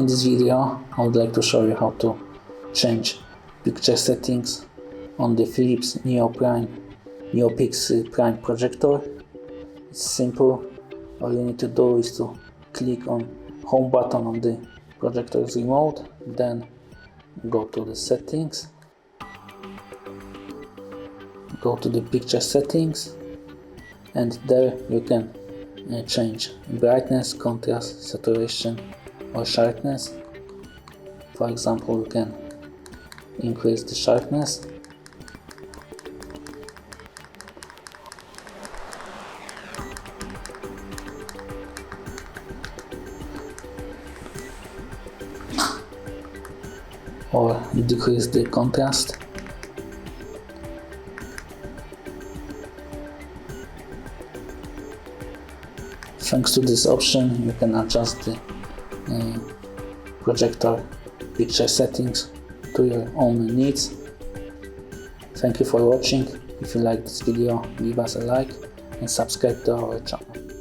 In this video, I would like to show you how to change picture settings on the Philips NeoPix Prime projector. It's simple. All you need to do is to click on home button on the projector's remote, then go to the settings, go to the picture settings, and there you can change brightness, contrast, saturation or sharpness. For example, you can increase the sharpness, or decrease the contrast. Thanks to this option, you can adjust the projector picture settings to your own needs. Thank you for watching. If you like this video, give us a like and subscribe to our channel.